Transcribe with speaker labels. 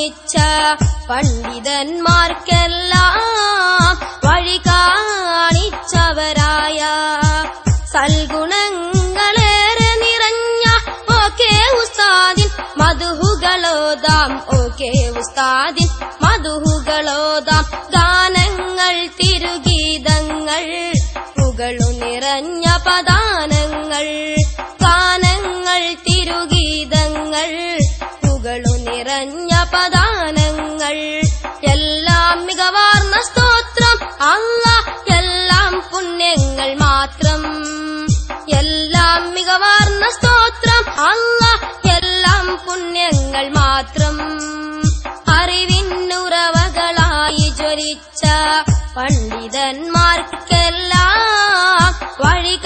Speaker 1: ചൊരിച്ച പണ്ഡിതന്മാർക്കെല്ലാം വഴി കാണിച്ചവരായ സൽഗുണങ്ങളേറെ നിറഞ്ഞ okay ഉസ്താദിൻ മധുഹുകളോദാം okay ഉസ്താദിൻ മധുഹുകളോദാം ഗാനങ്ങൾ തിരുഗീതങ്ങൾ പുകളു നിറഞ്ഞ പദാനങ്ങൾ ഗാനങ്ങൾ തിരുഗീതങ്ങൾ പുകളു നിറഞ്ഞ പദാനങ്ങൾ എല്ലാം മികവാർന്ന സ്തോത്രം അല്ലാഹ് എല്ലാം പുണ്യങ്ങൾ മാത്രം എല്ലാം മികവാർന്ന സ്തോത്രം അല്ലാഹ് എല്ലാം പുണ്യങ്ങൾ മാത്രം അറിവിന്നുറവകളായി ജ്വലിച്ച പണ്ഡിതന്മാർക്കെല്ലാം വഴി